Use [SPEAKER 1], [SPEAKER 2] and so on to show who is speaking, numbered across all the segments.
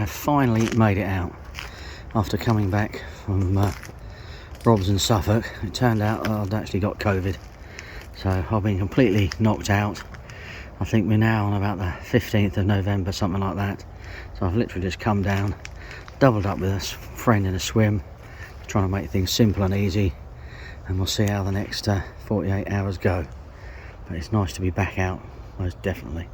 [SPEAKER 1] have finally made it out. After coming back from Rob's in Suffolk, it turned out I'd actually got COVID. So I've been completely knocked out. I think we're now on about the 15th of November, something like that. So I've literally just come down, doubled up with a friend in a swim, trying to make things simple and easy, and we'll see how the next 48 hours go. But it's nice to be back out, most definitely.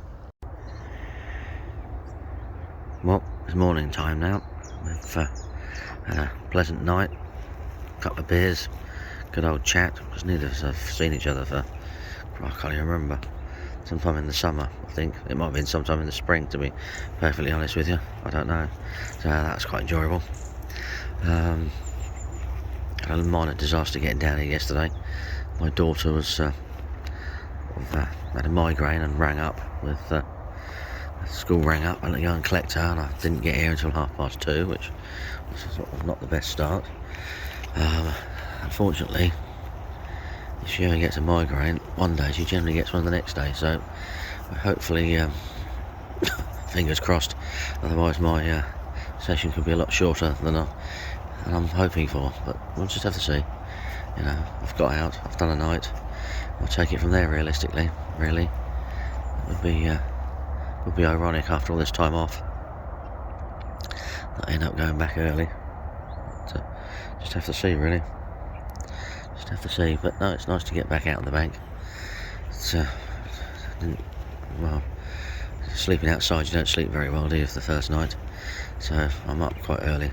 [SPEAKER 1] Well, it's morning time now. We've had a pleasant night, a couple of beers, good old chat, because neither of us have seen each other for, I can't even remember, sometime in the summer. I think it might have been sometime in the spring, to be perfectly honest with you. I don't know. So that's quite enjoyable. Had a minor disaster getting down here yesterday. My daughter was had a migraine and rang up with school rang up and I go and collect her, and I didn't get here until 2:30, which was sort of not the best start. Unfortunately, if she ever gets a migraine one day, she generally gets one the next day, so hopefully fingers crossed, otherwise my session could be a lot shorter than I'm hoping for, but we'll just have to see. You know, I've got out, I've done a night, I'll take it from there. Realistically, really, it would be ironic after all this time off that I end up going back early. So just have to see, really. Just have to see. But no, it's nice to get back out on the bank. It's well, sleeping outside, you don't sleep very well, do you, for the first night? So I'm up quite early.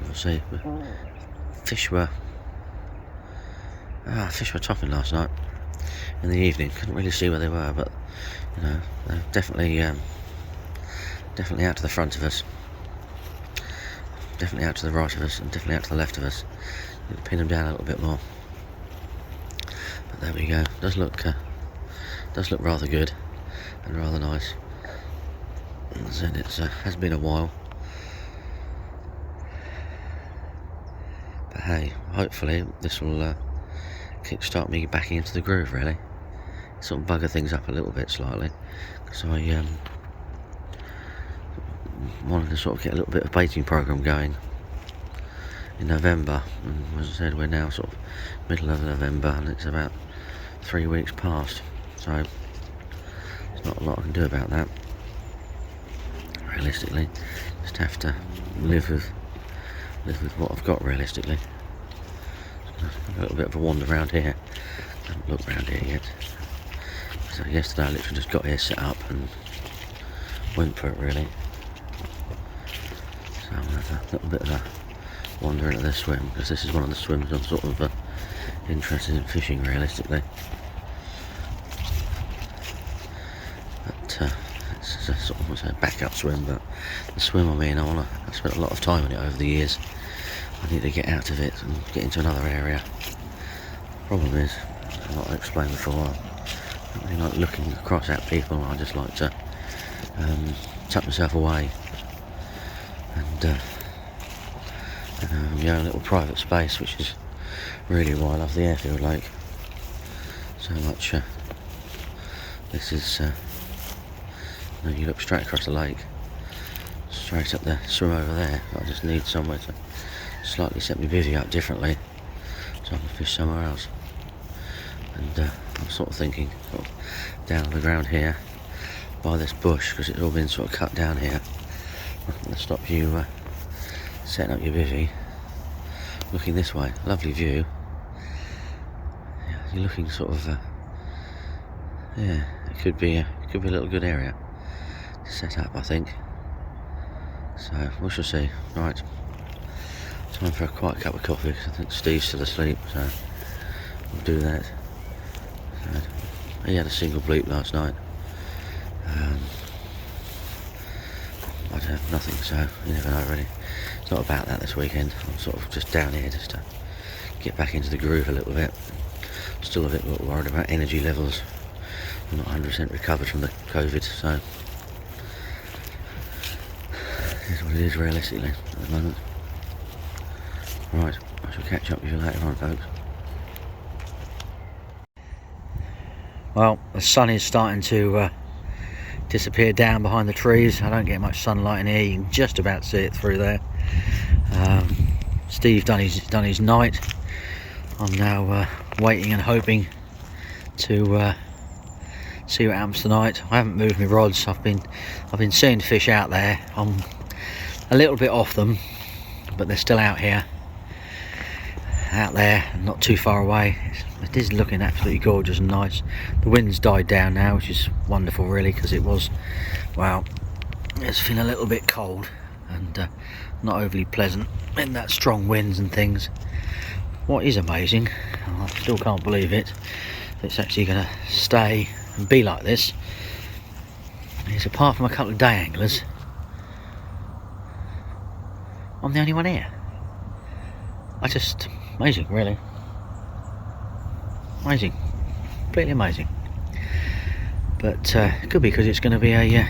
[SPEAKER 1] We'll see. Fish were topping last night in the evening. Couldn't really see where they were, but you know, they're definitely out to the front of us, definitely out to the right of us, and definitely out to the left of us. Need to pin them down a little bit more. But there we go. Does look rather good and rather nice. As I said, it has been a while. But hey, hopefully this will kick-start me backing into the groove, really. Sort of bugger things up a little bit slightly, because I wanted to sort of get a little bit of baiting program going in November, and as I said, we're now sort of middle of November and it's about 3 weeks past, so there's not a lot I can do about that. Realistically, just have to live with what I've got, realistically. A little bit of a wander around here. I haven't looked around here yet. So yesterday I literally just got here, set up and went for it, really. So I'm going to have a little bit of a wander into this swim, because this is one of the swims I'm sort of interested in fishing, realistically. But it's a sort of a backup swim, but the swim I'm in, I've spent a lot of time in it over the years. I need to get out of it and get into another area. Problem is, like I explained before, I don't really like looking across at people. I just like to tuck myself away and my own little private space, which is really why I love the airfield lake so much. This is you look straight across the lake, straight up the swim over there. I just need somewhere to slightly set my bivvy up differently so I can fish somewhere else. And I'm sort of thinking down on the ground here by this bush, because it's all been sort of cut down here. I'm going to stop you setting up your bivvy, looking this way. Lovely view. Yeah, you're looking sort of yeah, it could be a little good area to set up, I think. So we shall see. Right, time for a quiet cup of coffee, because I think Steve's still asleep, so we'll do that. So, he had a single bleep last night. I'd have nothing, so you never know, really. It's not about that this weekend. I'm sort of just down here just to get back into the groove a little bit. Still a bit worried about energy levels. I'm not 100% recovered from the COVID, so here's what it is, realistically, at the moment. Right, I shall catch up with you later on, folks. Well, the sun is starting to disappear down behind the trees. I don't get much sunlight in here. You can just about see it through there. Steve done his night. I'm now waiting and hoping to see what happens tonight. I haven't moved my rods. I've been seeing fish out there. I'm a little bit off them, but they're still out here, out there, not too far away. It is looking absolutely gorgeous and nice. The wind's died down now, which is wonderful really, because it was, well, it's feeling a little bit cold and not overly pleasant in that strong winds and things. What is amazing, I still can't believe it, it's actually going to stay and be like this, is apart from a couple of day anglers, I'm the only one here. Amazing really. Amazing. Completely amazing. But it could be because it's going to be a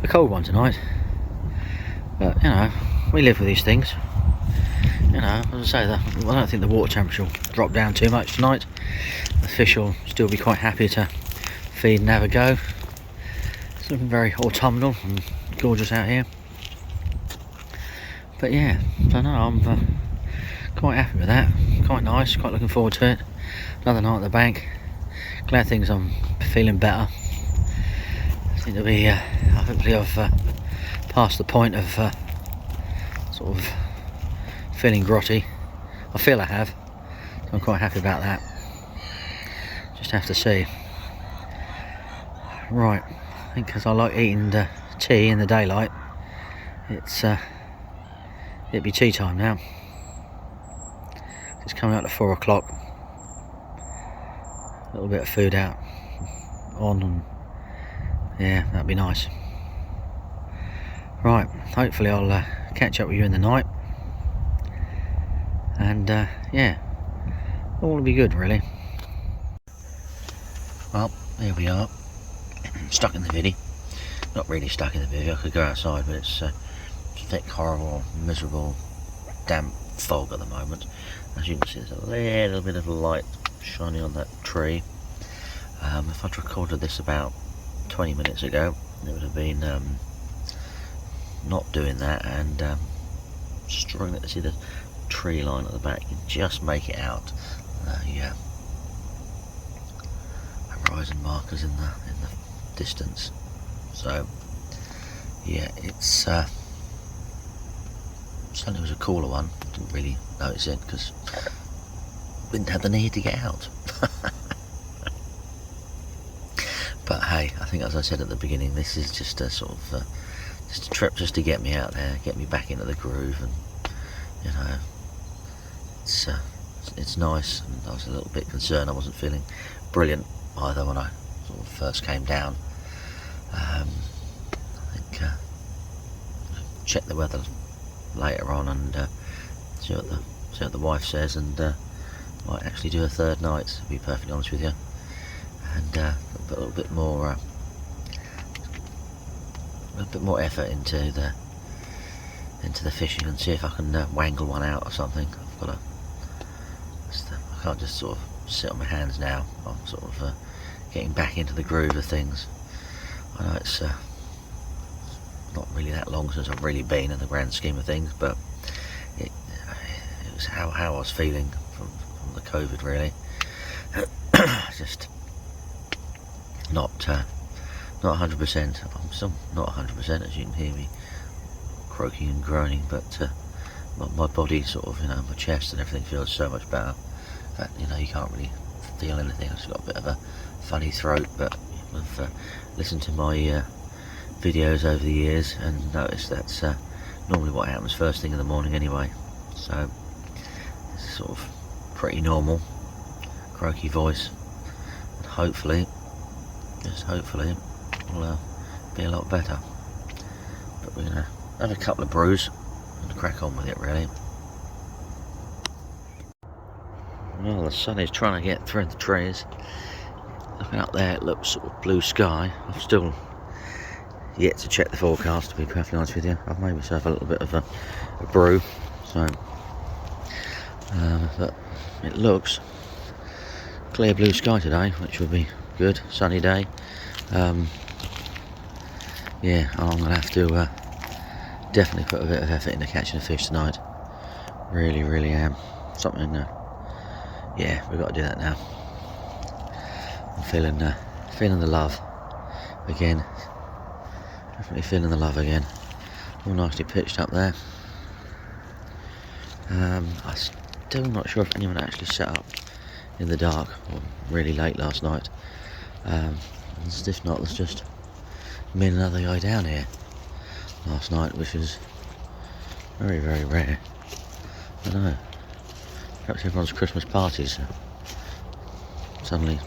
[SPEAKER 1] cold one tonight. But, you know, we live with these things. You know, as I say, I don't think the water temperature will drop down too much tonight. The fish will still be quite happy to feed and have a go. It's looking very autumnal and gorgeous out here. But yeah, I don't know, I'm quite happy with that. Quite nice, quite looking forward to it. Another night at the bank. Glad things I'm feeling better. I seem to be, hopefully I've passed the point of sort of feeling grotty. I feel I have. So I'm quite happy about that. Just have to see. Right, I think because I like eating tea in the daylight, it'd be tea time now. It's coming out at 4 o'clock. A little bit of food out on, and yeah, that'd be nice. Right, hopefully I'll catch up with you in the night, and yeah, all will be good really. Well, here we are, stuck in the viddy. Not really stuck in the viddy, I could go outside, but it's thick, horrible, miserable, damp fog at the moment. As you can see, there's a little bit of light shining on that tree. If I'd recorded this about 20 minutes ago, it would have been not doing that, and struggling to see the tree line at the back. You can just make it out. Yeah, horizon markers in the distance. So yeah, it's certainly was a cooler one. Didn't really notice it because didn't have the need to get out. But hey, I think as I said at the beginning, this is just a sort of just a trip just to get me out there, get me back into the groove, and you know, it's nice. And I was a little bit concerned I wasn't feeling brilliant either when I sort of first came down. I think check the weather later on and see what the wife says, and might actually do a third night, to be perfectly honest with you, and put a little bit more effort into the fishing, and see if I can wangle one out or something. I can't just sort of sit on my hands now. I'm sort of getting back into the groove of things. I know it's not really that long since I've really been in the grand scheme of things, but it was how I was feeling from the COVID really. Just not 100%. I'm still not 100%, as you can hear me croaking and groaning, but my body sort of, you know, my chest and everything feels so much better. In fact, you know, you can't really feel anything. I've just got a bit of a funny throat, but I've listened to my videos over the years and noticed that's normally what happens first thing in the morning anyway. So it's sort of pretty normal, croaky voice, and hopefully, just hopefully, will be a lot better. But we're gonna have a couple of brews and crack on with it really. Well, the sun is trying to get through the trees. Looking up there, it looks sort of blue sky. I've still yet to check the forecast, to be perfectly honest with you. I've made myself a little bit of a brew, so but it looks clear blue sky today, which will be good. Sunny day. yeah, I'm going to have to definitely put a bit of effort into catching a fish tonight. Really am. Something, yeah, we've got to do that now. I'm feeling the love again. Definitely feeling the love again. All nicely pitched up there. I'm still not sure if anyone actually set up in the dark or really late last night. If not, there's just me and another guy down here last night, which is very rare. I don't know. Perhaps everyone's Christmas parties suddenly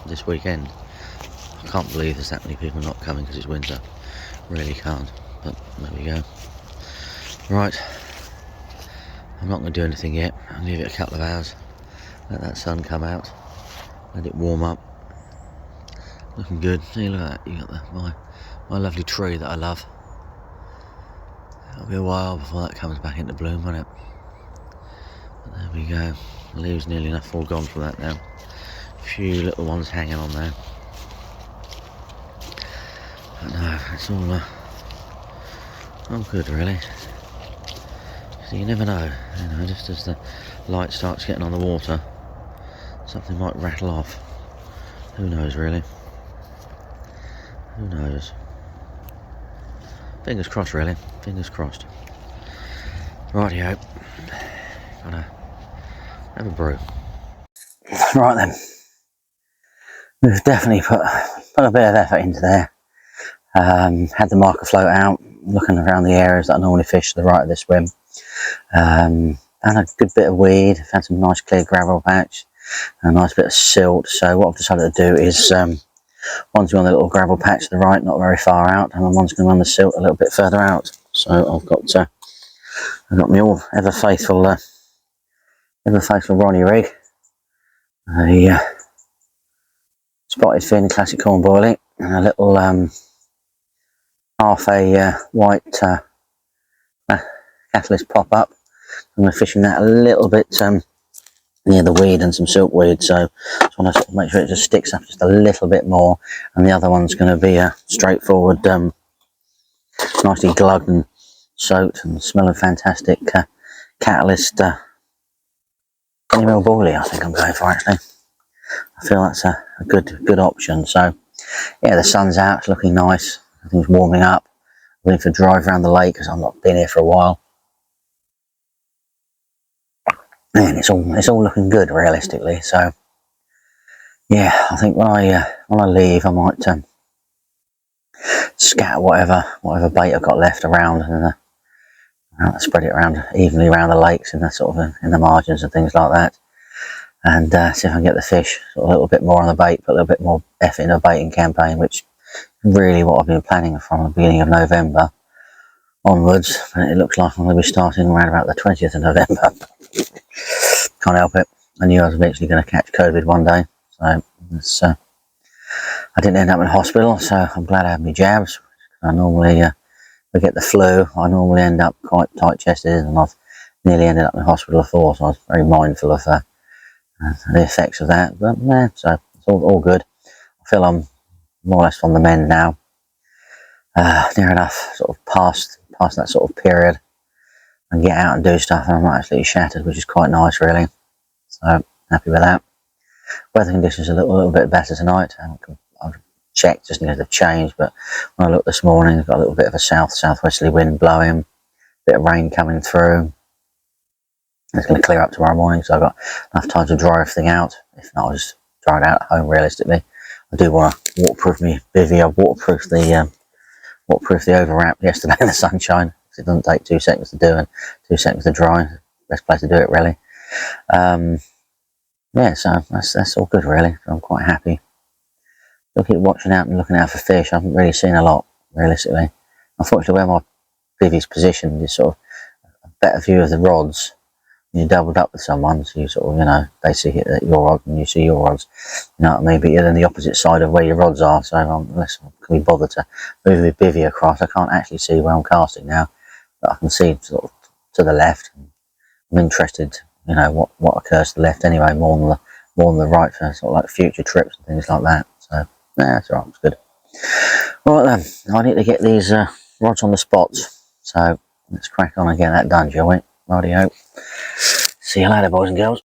[SPEAKER 1] this weekend. I can't believe there's that many people not coming because it's winter. Really can't. But there we go. Right. I'm not going to do anything yet. I'll leave it a couple of hours. Let that sun come out. Let it warm up. Looking good. See, look at that. You got my lovely tree that I love. It'll be a while before that comes back into bloom, won't it? But there we go. The leaves nearly enough all gone from that now. A few little ones hanging on there. But no, it's all good really. So you never know, just as the light starts getting on the water, something might rattle off. Who knows really? Who knows? Fingers crossed really, fingers crossed. Rightio, gotta have a brew. Right then, we've definitely put a bit of effort into there. Had the marker float out, looking around the areas that I normally fish to the right of this swim. And a good bit of weed, found some nice clear gravel patch, and a nice bit of silt. So what I've decided to do is one's going on the little gravel patch to the right, not very far out, and then one's going on the silt a little bit further out. So I've got my all ever faithful Ronnie rig, a spotted fin classic corn boilie, and a little half a white catalyst pop up. I'm fishing that a little bit near the weed and some silkweed, so I just want to make sure it just sticks up just a little bit more. And the other one's going to be a straightforward, nicely glugged and soaked and smelling fantastic catalyst female boilie. I think I'm going for actually. I feel that's a good option. So yeah, the sun's out, it's looking nice. Everything's warming up. I'm going for a drive around the lake because I've not been here for a while. And it's all looking good realistically. So yeah, I think when I leave, I might scatter whatever bait I've got left around and spread it around evenly around the lakes and the sort of in the margins and things like that. And see if I can get the fish sort of a little bit more on the bait, put a little bit more effort into a baiting campaign, which is really what I've been planning from the beginning of November onwards. But it looks like I'm going to be starting around about the 20th of November. Can't help it. I knew I was eventually going to catch COVID one day, so it's, I didn't end up in hospital, so I'm glad I had my jabs. I normally, if I get the flu, I normally end up quite tight-chested, and I've nearly ended up in hospital before, so I was very mindful of the effects of that. But yeah, so it's all good. I feel I'm more or less on the mend now. Near enough, sort of past that sort of period, and get out and do stuff, and I'm not absolutely shattered, which is quite nice really. So happy with that. Weather conditions are a little bit better tonight. I've checked just in case they've changed, but when I looked this morning, I've got a little bit of a southwesterly wind blowing, a bit of rain coming through. It's going to clear up tomorrow morning, so I've got enough time to dry everything out. If not, I'll just dry it out at home realistically. I do want to waterproof my bivvy. I waterproofed the overwrap yesterday in the sunshine. It doesn't take 2 seconds to do and 2 seconds to dry. Best place to do it really. Yeah, so that's all good really. I'm quite happy. I'll keep watching out and looking out for fish. I haven't really seen a lot realistically. Unfortunately, where my bivvy's positioned is sort of a better view of the rods. You're doubled up with someone, so you sort of, they see your rod and you see your rods. You know what I mean? But you're on the opposite side of where your rods are, so unless I can be bothered to move my bivvy across, I can't actually see where I'm casting now. But I can see sort of to the left. I'm interested, what occurs to the left anyway, more than the right for sort of like future trips and things like that. So yeah, that's all right, it's good. Right then, I need to get these rods on the spots, so let's crack on and get that done, shall we? Rightio. See you later, boys and girls.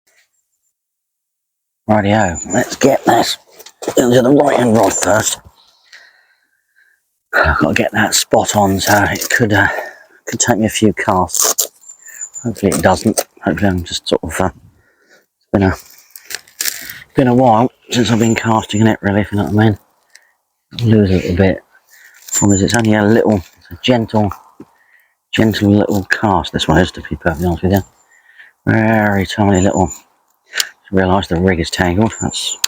[SPEAKER 1] Rightio, let's get this into the right hand rod first. I've got to get that spot on, so it could take me a few casts. Hopefully it doesn't. Hopefully I'm just sort of it's been a while since I've been casting in it, really, if you know what I mean. I'll lose a little bit. Problem is, it's only it's a gentle little cast. This one is, to be perfectly honest with you. Very tiny little. Just realised the rig is tangled. That's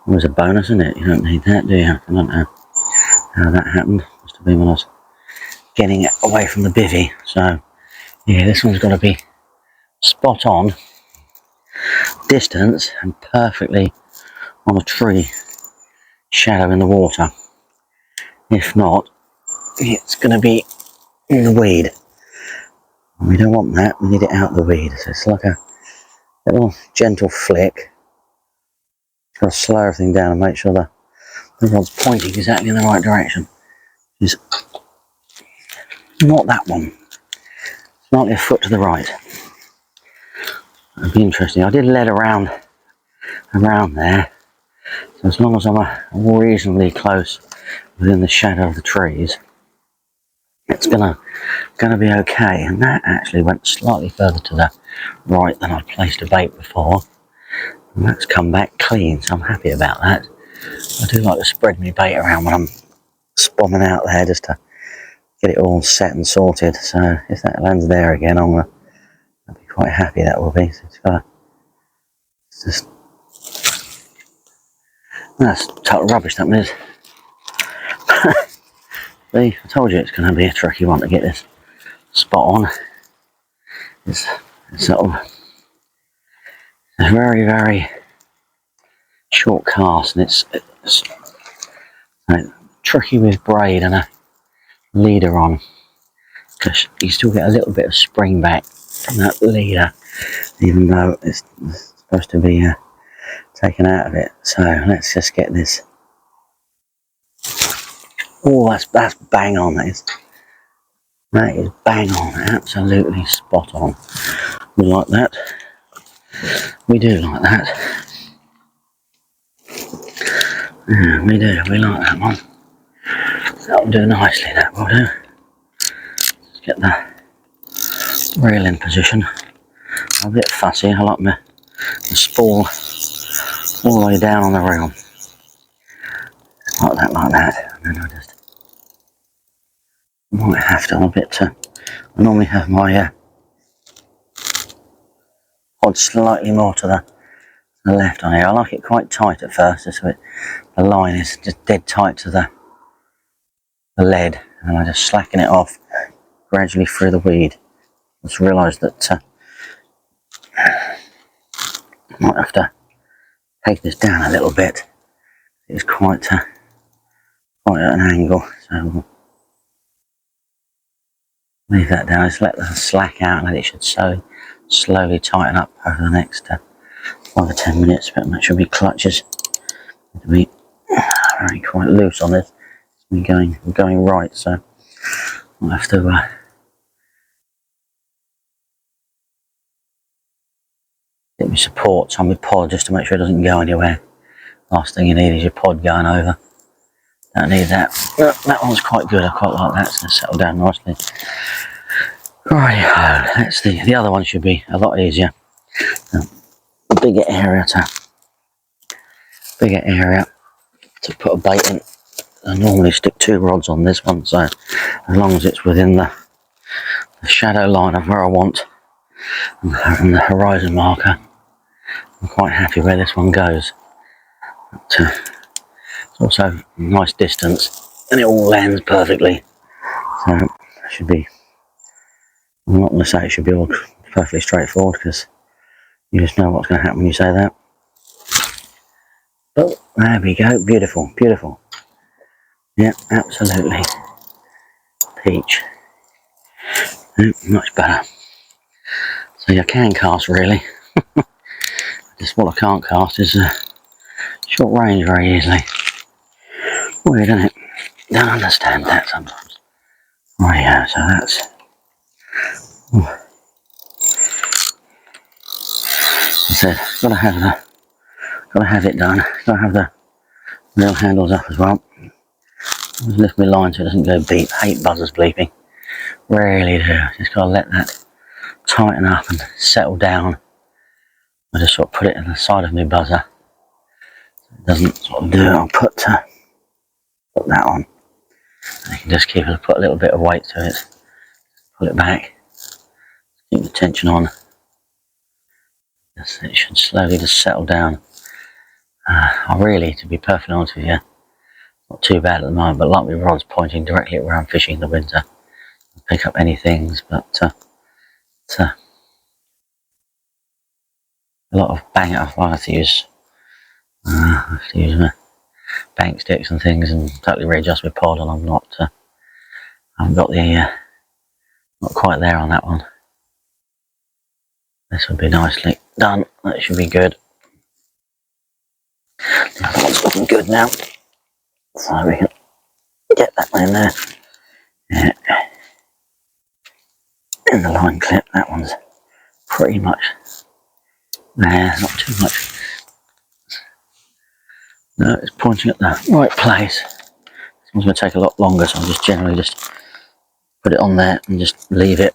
[SPEAKER 1] always a bonus, isn't it? You don't need that, do you? I don't know how that happened. Must have been when I was getting it away from the bivvy. So yeah, this one's got to be spot on distance and perfectly on a tree shadow in the water. If not, it's going to be in the weed. We don't want that. We need it out of the weed. So it's like a little gentle flick. Got to slow everything down and make sure the rod's pointing exactly in the right direction. It's not that one. Slightly a foot to the right. That'd be interesting. I did lead around there. So as long as I'm reasonably close within the shadow of the trees, it's gonna be okay. And that actually went slightly further to the right than I'd placed a bait before. And that's come back clean, so I'm happy about that. I do like to spread my bait around when I'm spomming out there just to get it all set and sorted. So if that lands there again, I'll be quite happy, that will be. So it's just, that's total rubbish, that is. See, I told you it's going to be a tricky one to get this spot on. It's sort of a very, very short cast, and it's tricky with braid and a leader on, because you still get a little bit of spring back from that leader, even though it's supposed to be taken out of it. So let's just get this. Oh, that's bang on. That is bang on. Absolutely spot on. We like that. We do like that. Yeah, we do. We like that one. That'll do nicely. That will do. Let's get the reel in position. I'm a bit fussy. I like the spool all the way down on the reel. Like that. And then I just might have to a bit. I normally have my pod slightly more to the left on here. I like it quite tight at first, just so the line is just dead tight to the lead, and I just slacken it off gradually through the weed. Just realised that I might have to take this down a little bit. It's quite at an angle, so we'll leave that down. Just let the slack out, and it should slowly tighten up over the next 5 or 10 minutes. But make sure my clutches to be very quite loose on this. It's going right, so I'll have to get my supports on my pod just to make sure it doesn't go anywhere. Last thing you need is your pod going over. Don't need that. That one's quite good. I quite like that. It's going to settle down nicely. Right, that's the other one should be a lot easier. Bigger area to put a bait in. I normally stick 2 rods on this one, so as long as it's within the shadow line of where I want and the horizon marker, I'm quite happy where this one goes. But, it's also a nice distance and it all lands perfectly, so it should be, I'm not going to say it should be all perfectly straightforward, because you just know what's going to happen when you say that. But there we go. Beautiful, beautiful. Yeah, absolutely. Peach. Much better. So you can cast, really. Just what I can't cast is short range very easily. Weird, isn't it? don't understand that sometimes. Right, yeah, so that's... I said, gotta have it done. Gotta have the reel handles up as well. Just lift my line so it doesn't go beep. I hate buzzers bleeping. Really do. Just gotta let that tighten up and settle down. I just sort of put it in the side of my buzzer. It doesn't sort of do it. I'll put that on. And you can just put a little bit of weight to it. Pull it back. Keep the tension on. It should slowly just settle down. I really, to be perfectly honest with you, not too bad at the moment, but like my rod's pointing directly at where I'm fishing in the winter. I'll pick up any things, but a lot of bang up. I have to use my bank sticks and things and totally readjust my pod, and I haven't got the not quite there on that one. This would be nicely done. That should be good. The other one's looking good now, so we can get that one in there. Yeah. In the line clip, that one's pretty much there, not too much. No, it's pointing at the right place. This one's going to take a lot longer, so I'll just generally just put it on there and just leave it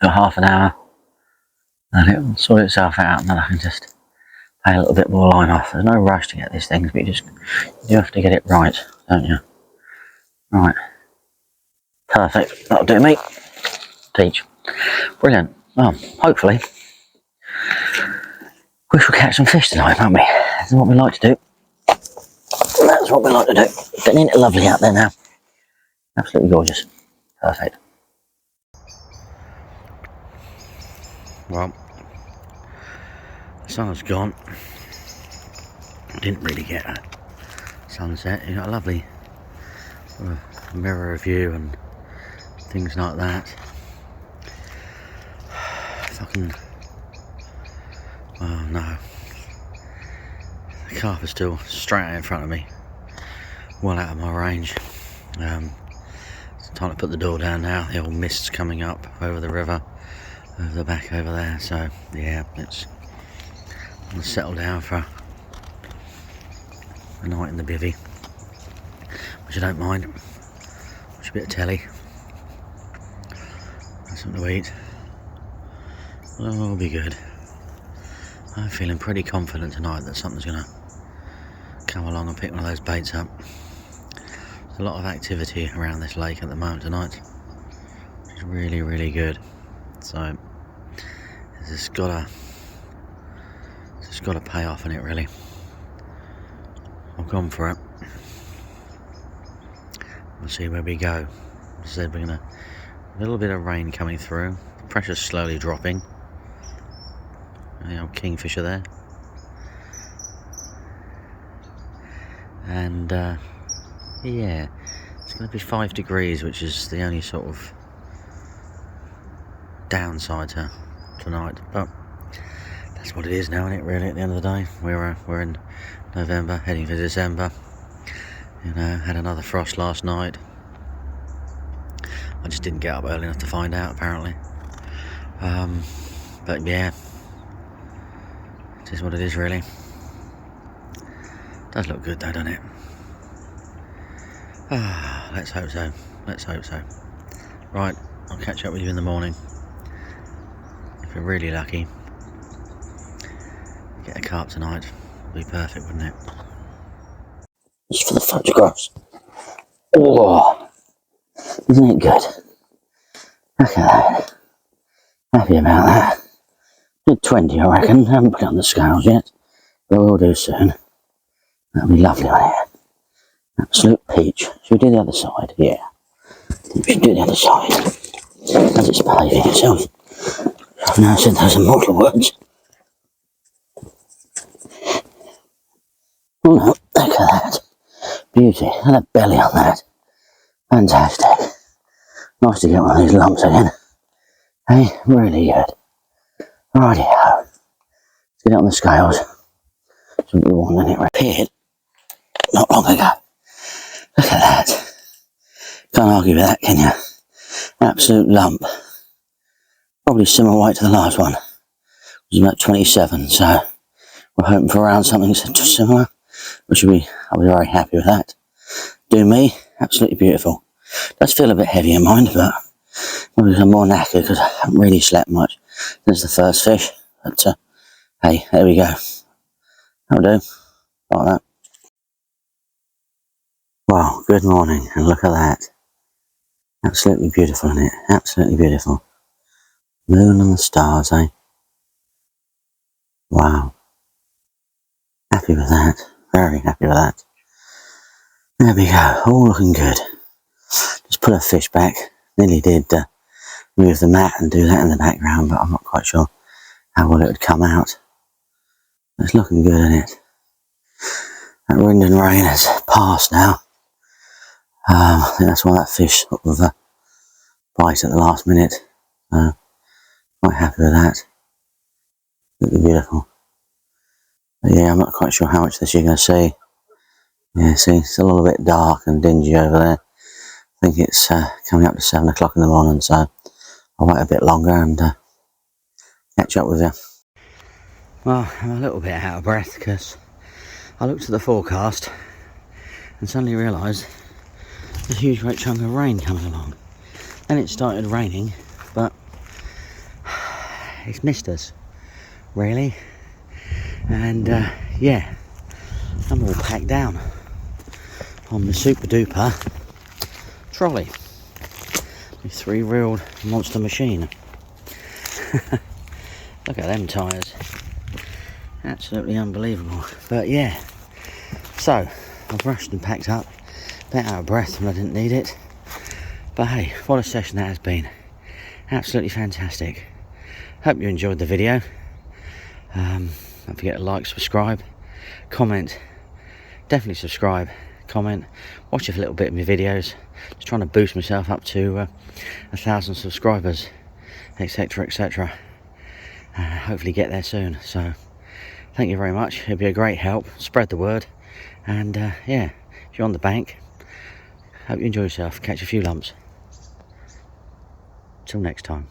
[SPEAKER 1] for half an hour, and it will sort itself out, and then I can just pay a little bit more line off. There's no rush to get these things, but you do have to get it right, don't you? Right. Perfect. That'll do me. Teach. Brilliant. Well, hopefully we shall catch some fish tonight, won't we? That's what we like to do. That's what we like to do. Getting it lovely out there now. Absolutely gorgeous. Perfect. Well, the sun's gone. Didn't really get a sunset. You got a lovely mirror view and things like that. Fucking, oh no, the carp is still straight out in front of me, well out of my range. It's time to put the door down now. The old mist's coming up over the river, over the back over there, so yeah, I'm gonna settle down for a night in the bivvy, which I don't mind. Watch a bit of telly, have something to eat. Well, it'll be good. I'm feeling pretty confident tonight that something's going to come along and pick one of those baits up. There's a lot of activity around this lake at the moment tonight, which is really, really good. So it's just got to pay off in it, really. I've gone for it. We'll see where we go. As I said, we're going to a little bit of rain coming through. The pressure's slowly dropping. The old kingfisher there, and yeah, it's going to be 5 degrees, which is the only sort of downside to tonight, but that's what it is now, isn't it, really? At the end of the day, we're in November, heading for December. You know, had another frost last night. I just didn't get up early enough to find out, apparently. But yeah, it is what it is, really. Does look good though, doesn't it? Ah, let's hope so. Let's hope so. Right, I'll catch up with you in the morning. If we're really lucky, get a carp tonight. It'll be perfect, wouldn't it? Just for the photographs. Oh, isn't it good? Look at that. Happy about that. Did 20, I reckon. Haven't put it on the scales yet, but we'll do soon. That'll be lovely on here. Absolute peach. Should we do the other side? Yeah. We should do the other side. As it's behaving itself. I've now said those immortal words. Oh no, look at that. Beauty. And a belly on that. Fantastic. Nice to get one of these lumps again. Hey, really good. Righty-ho. Let's get it on the scales. That's what we want, anyway. Appeared not long ago. Look at that. Can't argue with that, can you? Absolute lump. Probably similar weight to the last one. It was about 27, so we're hoping for around something just similar, which I'll be very happy with that. Do me, absolutely beautiful. Does feel a bit heavy in mind, but maybe I'm more knackered because I haven't really slept much since the first fish. But hey, there we go. That'll do. Like that. Wow, good morning, and look at that. Absolutely beautiful, isn't it? Absolutely beautiful. Moon and the stars, eh? Wow. Happy with that. Very happy with that. There we go. All looking good. Just put a fish back. Nearly did move the mat and do that in the background, but I'm not quite sure how well it would come out. It's looking good, isn't it? That wind and rain has passed now. I think that's why that fish sort of bite at the last minute. Quite happy with that. Looking beautiful. But yeah, I'm not quite sure how much this you're going to see. Yeah, see, it's a little bit dark and dingy over there. I think it's coming up to 7 o'clock in the morning, so I'll wait a bit longer and catch up with you. Well, I'm a little bit out of breath because I looked at the forecast and suddenly realised there's a huge great chunk of rain coming along. Then it started raining, but it's missed us, really. And yeah, I'm all packed down on the super duper trolley. The 3-wheeled monster machine. Look at them tyres. Absolutely unbelievable. But yeah, so I've rushed and packed up, a bit out of breath when I didn't need it. But hey, what a session that has been. Absolutely fantastic. Hope you enjoyed the video. Don't forget to like, subscribe, comment. Definitely subscribe, comment, watch a little bit of my videos. Just trying to boost myself up to 1,000 subscribers, etc, etc. Hopefully get there soon. So thank you very much. It'd be a great help. Spread the word. And yeah, if you're on the bank, hope you enjoy yourself. Catch a few lumps. Till next time.